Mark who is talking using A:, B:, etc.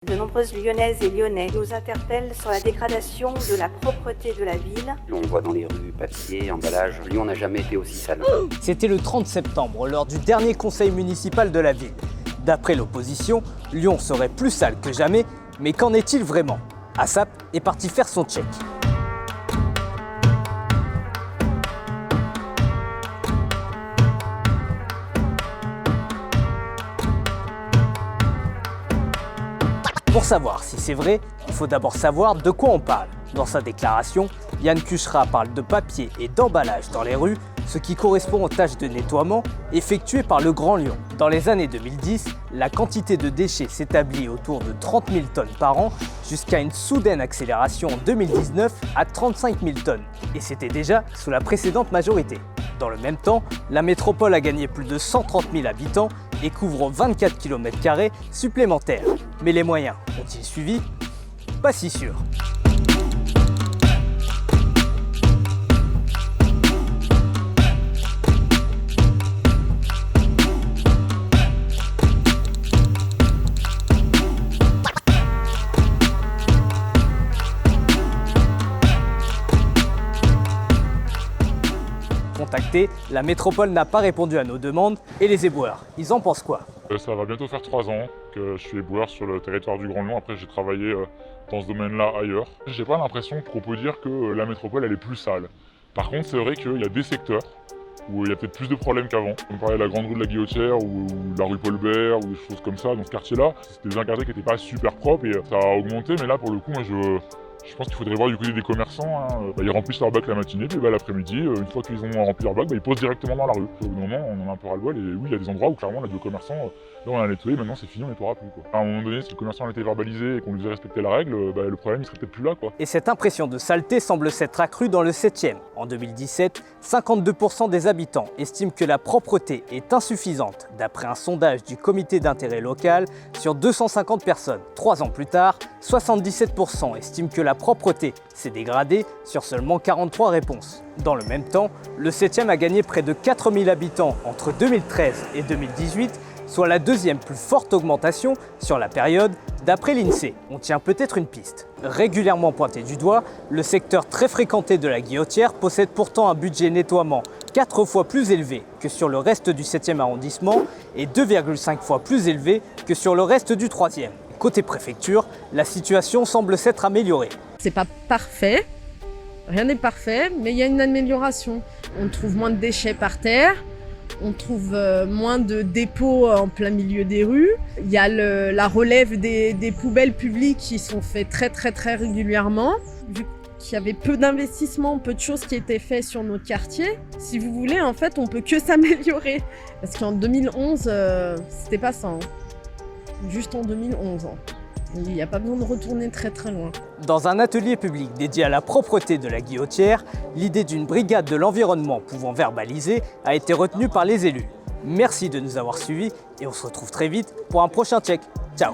A: De nombreuses Lyonnaises et Lyonnais nous interpellent sur la dégradation de la propreté de la ville.
B: On voit dans les rues papier, emballage. Lyon n'a jamais été aussi sale.
C: C'était le 30 septembre, lors du dernier conseil municipal de la ville. D'après l'opposition, Lyon serait plus sale que jamais, mais qu'en est-il vraiment? ASAP est parti faire son check. Pour savoir si c'est vrai, il faut d'abord savoir de quoi on parle. Dans sa déclaration, Yann Cucherat parle de papier et d'emballage dans les rues, ce qui correspond aux tâches de nettoiement effectuées par le Grand Lyon. Dans les années 2010, la quantité de déchets s'établit autour de 30 000 tonnes par an, jusqu'à une soudaine accélération en 2019 à 35 000 tonnes. Et c'était déjà sous la précédente majorité. Dans le même temps, la métropole a gagné plus de 130 000 habitants et couvre 24 km² supplémentaires. Mais les moyens ont-ils suivi? Pas si sûr. Contacté, la métropole n'a pas répondu à nos demandes et les éboueurs, ils en pensent quoi?
D: Ça va bientôt faire 3 ans que je suis éboueur sur le territoire du Grand Lyon. Après, j'ai travaillé dans ce domaine-là ailleurs. J'ai pas l'impression qu'on peut dire que la métropole elle est plus sale. Par contre, c'est vrai qu'il y a des secteurs où il y a peut-être plus de problèmes qu'avant. On parlait de la grande rue de la Guillotière ou de la rue Paul Bert ou des choses comme ça. Dans ce quartier-là, c'était un quartier qui n'était pas super propre et ça a augmenté. Mais là, pour le coup, moi, je pense qu'il faudrait voir du côté des commerçants. Ils remplissent leur bac la matinée, puis l'après-midi, une fois qu'ils ont rempli leur bac, ils posent directement dans la rue. Au bout d'un moment, on en a un peu ras-le-bol. Et oui, il y a des endroits où clairement, les commerçants, là on a nettoyé, maintenant c'est fini, on nettoiera plus. Quoi. À un moment donné, si le commerçant était verbalisé et qu'on lui faisait respecter la règle, le problème il serait peut-être plus là. Quoi.
C: Et cette impression de saleté semble s'être accrue dans le 7e. En 2017, 52% des habitants estiment que la propreté est insuffisante, d'après un sondage du comité d'intérêt local sur 250 personnes. 3 ans plus tard, 77% estiment que la propreté s'est dégradée sur seulement 43 réponses. Dans le même temps, le 7e a gagné près de 4000 habitants entre 2013 et 2018, soit la deuxième plus forte augmentation sur la période d'après l'INSEE. On tient peut-être une piste. Régulièrement pointé du doigt, le secteur très fréquenté de la Guillotière possède pourtant un budget nettoiement 4 fois plus élevé que sur le reste du 7e arrondissement et 2,5 fois plus élevé que sur le reste du 3e. Côté préfecture, la situation semble s'être améliorée.
E: C'est pas parfait, rien n'est parfait, mais il y a une amélioration. On trouve moins de déchets par terre, on trouve moins de dépôts en plein milieu des rues. Il y a la relève des poubelles publiques qui sont faites très régulièrement. Vu qu'il y avait peu d'investissements, peu de choses qui étaient faites sur notre quartier, si vous voulez, en fait, on peut que s'améliorer. Parce qu'en 2011, c'était pas ça. Juste en 2011. Il n'y a pas besoin de retourner très loin.
C: Dans un atelier public dédié à la propreté de la Guillotière, l'idée d'une brigade de l'environnement pouvant verbaliser a été retenue par les élus. Merci de nous avoir suivis et on se retrouve très vite pour un prochain check. Ciao!